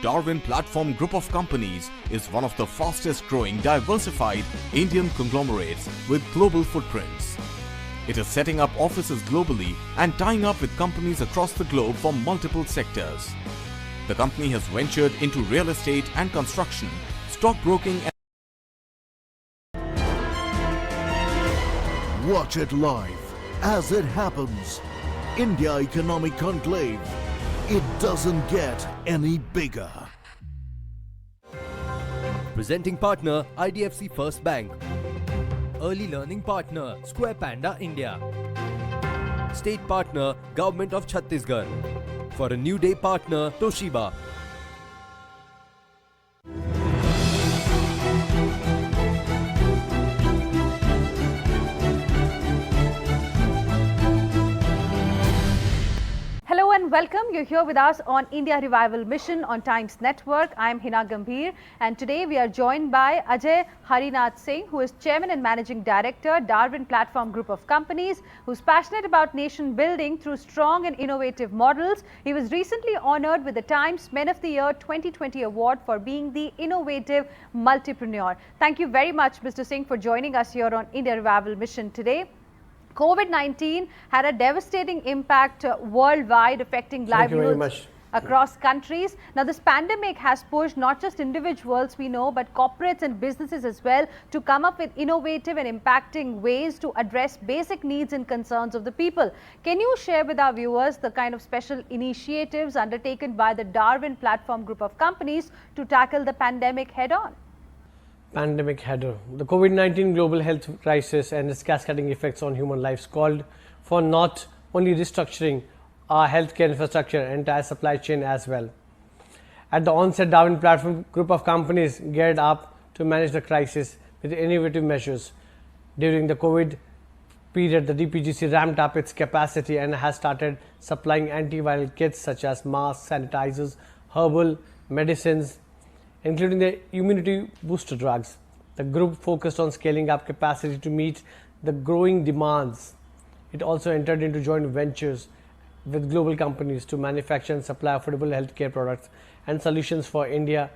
Darwin Platform Group of Companies is one of the fastest growing diversified Indian conglomerates with global footprints. It is setting up offices globally and tying up with companies across the globe for multiple sectors. The company has ventured into real estate and construction, stockbroking and Watch it live as it happens. India Economic Conclave. It doesn't get any bigger. Presenting partner IDFC First Bank. Early learning partner Square Panda India. State partner Government of Chhattisgarh. For a new day partner Toshiba. Hello and welcome. You're here with us on India Revival Mission on Times Network. I'm Hina Gambhir and today we are joined by Ajay Harinath Singh, who is Chairman and Managing Director, Darwin Platform Group of Companies, who's passionate about nation building through strong and innovative models. He was recently honored with the Times Men of the Year 2020 award for being the innovative multipreneur. Thank you very much, Mr. Singh, for joining us here on India Revival Mission today. COVID-19 had a devastating impact worldwide, affecting livelihoods across countries. Now, this pandemic has pushed not just individuals, we know, but corporates and businesses as well to come up with innovative and impacting ways to address basic needs and concerns of the people. Can you share with our viewers the kind of special initiatives undertaken by the Darwin Platform Group of Companies to tackle the pandemic head-on? Pandemic header. The COVID-19 global health crisis and its cascading effects on human lives called for not only restructuring our healthcare infrastructure and entire supply chain as well. At the onset, Darwin Platform Group of Companies geared up to manage the crisis with innovative measures. During the COVID period, the DPGC ramped up its capacity and has started supplying antiviral kits such as masks, sanitizers, herbal medicines, including the immunity booster drugs. The group focused on scaling up capacity to meet the growing demands. It also entered into joint ventures with global companies to manufacture and supply affordable healthcare products and solutions for India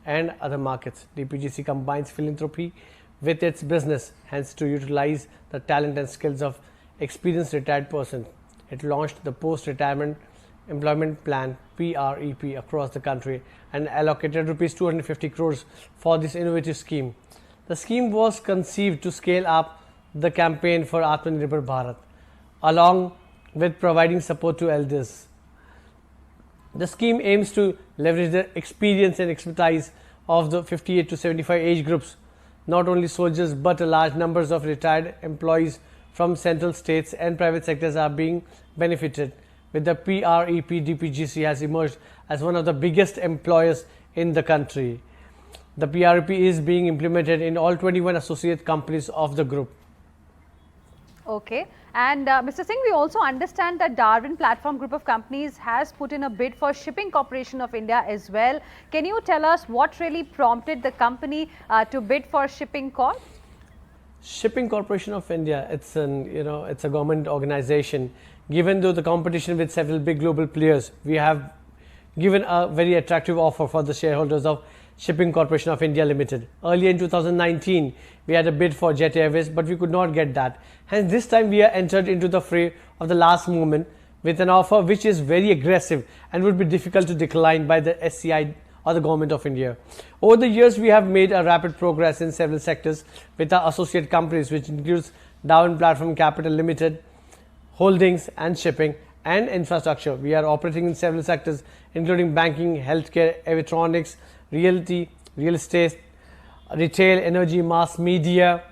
and other markets. DPGC combines philanthropy with its business, hence to utilize the talent and skills of experienced retired persons. It launched the Post-Retirement Employment Plan PREP across the country and allocated rupees 250 crores for this innovative scheme. The scheme was conceived to scale up the campaign for Atmanirbhar Bharat, along with providing support to elders. The scheme aims to leverage the experience and expertise of the 58 to 75 age groups, not only soldiers but a large numbers of retired employees from central states and private sectors are being benefited. With the PREP, DPGC has emerged as one of the biggest employers in the country. The PREP is being implemented in all 21 associate companies of the group. Okay. And Mr. Singh, we also understand that Darwin Platform Group of Companies has put in a bid for Shipping Corporation of India as well. Can you tell us what really prompted the company to bid for Shipping Corp? Shipping Corporation of India, it's a government organization. Given though the competition with several big global players, we have given a very attractive offer for the shareholders of Shipping Corporation of India Limited. Earlier in 2019, we had a bid for Jet Airways, but we could not get that. Hence, this time we are entered into the fray of the last moment with an offer which is very aggressive and would be difficult to decline by the SCI or the Government of India. Over the years, we have made a rapid progress in several sectors with our associate companies, which includes Darwin Platform Capital Limited, holdings and shipping and infrastructure. We are operating in several sectors including banking, healthcare, electronics, realty, real estate, retail, energy, mass media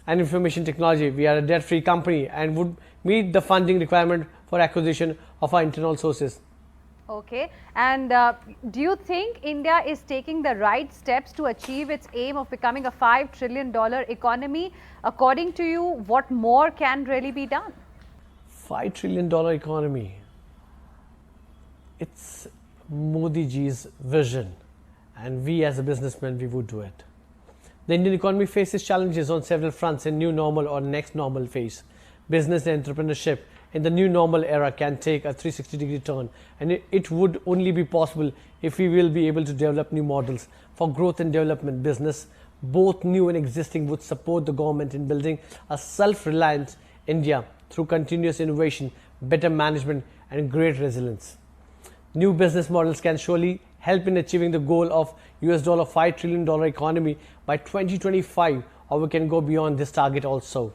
and information technology. We are a debt-free company and would meet the funding requirement for acquisition of our internal sources. Okay. And do you think India is taking the right steps to achieve its aim of becoming a $5 trillion economy? According to you, what more can really be done? $5 trillion economy. It's Modi ji's vision, and we as a businessman, we would do it. The Indian economy faces challenges on several fronts in new normal or next normal phase. Business and entrepreneurship in the new normal era can take a 360-degree turn, and it would only be possible if we will be able to develop new models for growth and development business. Both new and existing would support the government in building a self-reliant India through continuous innovation, better management and great resilience. New business models can surely help in achieving the goal of $5 trillion economy by 2025, or we can go beyond this target also.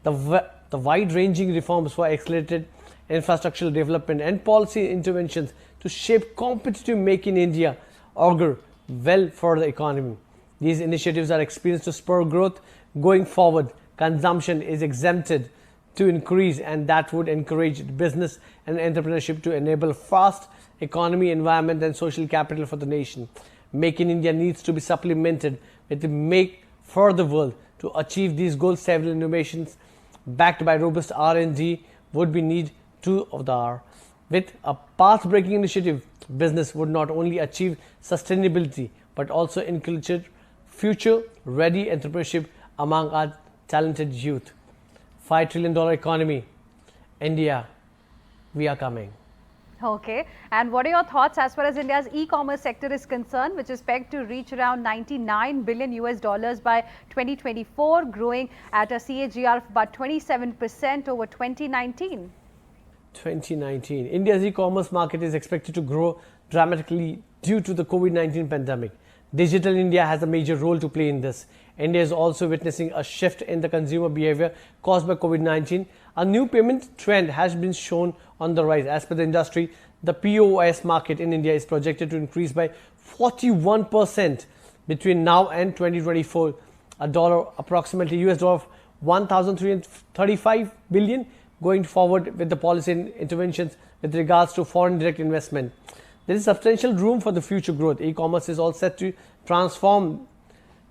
The wide-ranging reforms for accelerated infrastructural development and policy interventions to shape competitive Make in India augur well for the economy. These initiatives are experienced to spur growth. Going forward, consumption is exempted to increase, and that would encourage business and entrepreneurship to enable fast economy, environment and social capital for the nation. Make in India needs to be supplemented with the Make for the World. To achieve these goals, several innovations backed by robust R&D would be need to of the hour. With a path-breaking initiative, business would not only achieve sustainability but also encourage future-ready entrepreneurship among our talented youth. $5 trillion economy, India, we are coming. Okay, and what are your thoughts as far as India's e-commerce sector is concerned, which is pegged to reach around $99 billion by 2024, growing at a CAGR of about 27% over 2019? 2019, India's e-commerce market is expected to grow dramatically due to the COVID-19 pandemic. Digital India has a major role to play in this. India is also witnessing a shift in the consumer behavior caused by COVID-19. A new payment trend has been shown on the rise. As per the industry, the POS market in India is projected to increase by 41% between now and 2024. A dollar, approximately $1,335 billion, going forward with the policy interventions with regards to foreign direct investment. There is substantial room for the future growth. E-commerce is all set to transform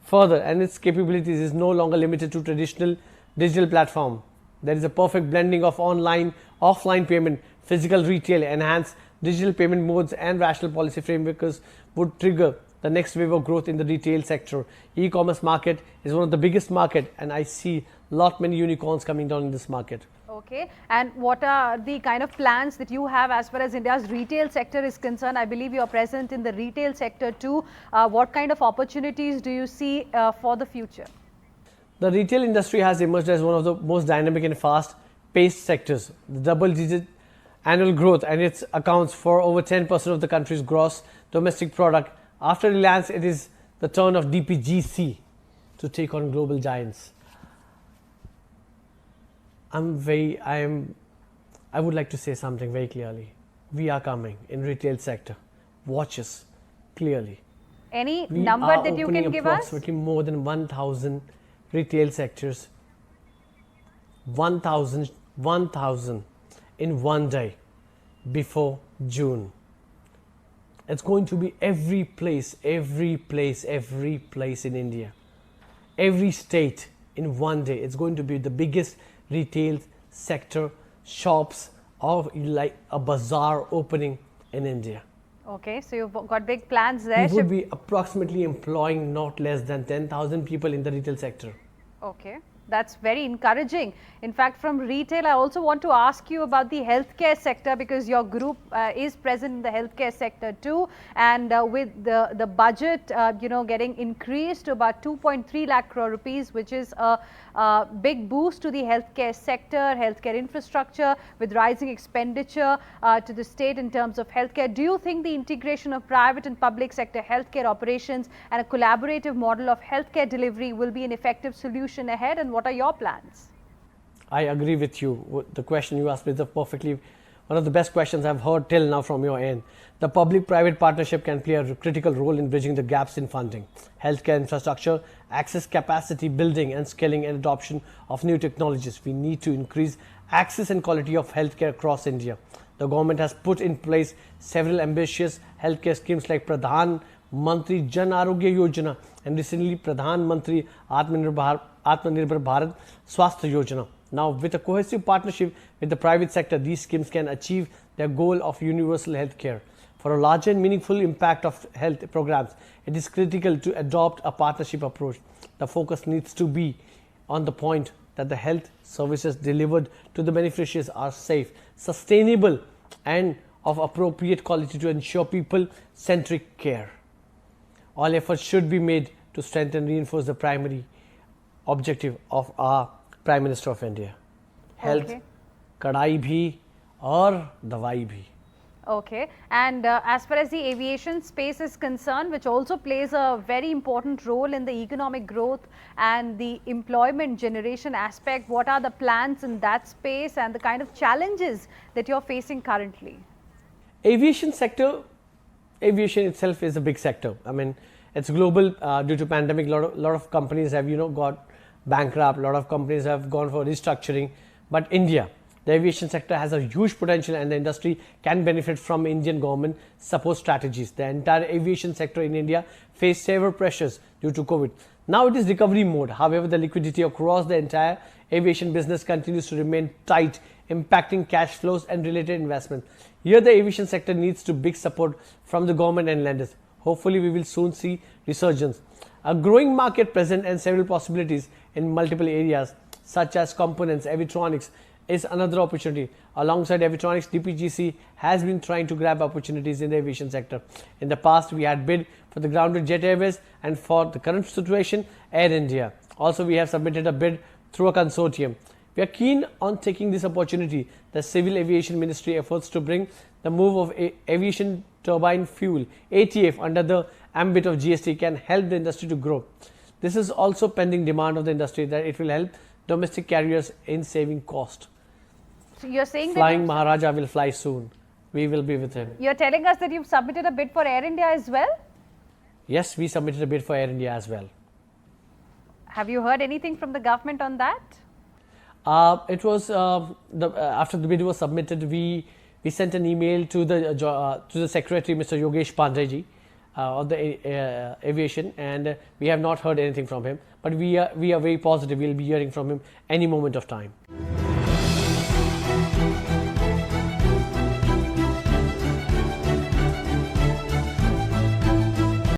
further, and its capabilities is no longer limited to traditional digital platform. There is a perfect blending of online, offline payment, physical retail, enhanced digital payment modes and rational policy frameworks would trigger the next wave of growth in the retail sector. E-commerce market is one of the biggest market, and I see many unicorns coming down in this market. Okay, and what are the kind of plans that you have as far as India's retail sector is concerned? I believe you are present in the retail sector too. What kind of opportunities do you see for the future? The retail industry has emerged as one of the most dynamic and fast-paced sectors. The double-digit annual growth, and it accounts for over 10% of the country's gross domestic product. After Reliance, it is the turn of DPGC to take on global giants. I would like to say something very clearly. We are coming in retail sector. Watch us clearly. Any number that you can give us? Approximately more than 1,000 retail sectors. 1,000 in one day before June. It's going to be every place in India. Every state in one day. It's going to be the biggest retail sector, shops, or like a bazaar opening in India. Okay, so you've got big plans there. We would be approximately employing not less than 10,000 people in the retail sector. Okay, that's very encouraging. In fact, from retail, I also want to ask you about the healthcare sector, because your group is present in the healthcare sector too, and with the budget getting increased to about 2.3 lakh crore rupees, which is a big boost to the healthcare sector, healthcare infrastructure, with rising expenditure to the state in terms of healthcare. Do you think the integration of private and public sector healthcare operations and a collaborative model of healthcare delivery will be an effective solution ahead, and what are your plans? I agree with you. The question you asked me is one of the best questions I've heard till now from your end. The public-private partnership can play a critical role in bridging the gaps in funding, healthcare infrastructure, access capacity building and scaling and adoption of new technologies. We need to increase access and quality of healthcare across India. The government has put in place several ambitious healthcare schemes like Pradhan Mantri Jan Arogya Yojana and recently Pradhan Mantri Atmanirbhar Bharat Swasthya Yojana. Now, with a cohesive partnership with the private sector, these schemes can achieve their goal of universal health care. For a larger and meaningful impact of health programs, it is critical to adopt a partnership approach. The focus needs to be on the point that the health services delivered to the beneficiaries are safe, sustainable, and of appropriate quality to ensure people-centric care. All efforts should be made to strengthen and reinforce the primary objective of our Prime Minister of India. Health, कड़ाई भी और दवाई भी. Okay, and as far as the aviation space is concerned, which also plays a very important role in the economic growth and the employment generation aspect, what are the plans in that space and the kind of challenges that you're facing currently? Aviation itself is a big sector. I mean, it's global due to pandemic. Lot of companies have got bankrupt. A lot of companies have gone for restructuring. But India, the aviation sector has a huge potential, and the industry can benefit from Indian government support strategies. The entire aviation sector in India faced severe pressures due to COVID. Now it is recovery mode. However, the liquidity across the entire aviation business continues to remain tight, impacting cash flows and related investment. Here, the aviation sector needs to big support from the government and lenders. Hopefully, we will soon see resurgence. A growing market present and several possibilities in multiple areas such as components, avionics is another opportunity. Alongside avionics, DPGC has been trying to grab opportunities in the aviation sector. In the past, we had bid for the grounded Jet Airways, and for the current situation, Air India. Also, we have submitted a bid through a consortium. We are keen on taking this opportunity. The Civil Aviation Ministry efforts to bring the move of aviation turbine fuel ATF under the ambit of GST can help the industry to grow. This is also pending demand of the industry that it will help domestic carriers in saving cost. So you're saying Flying Maharaja will fly soon. We will be with him. You're telling us that you've submitted a bid for Air India as well? Yes, we submitted a bid for Air India as well. Have you heard anything from the government on that? It was after the bid was submitted, we sent an email to the secretary, Mr. Yogesh Pandey of the aviation, and we have not heard anything from him. But we are very positive we'll be hearing from him any moment of time.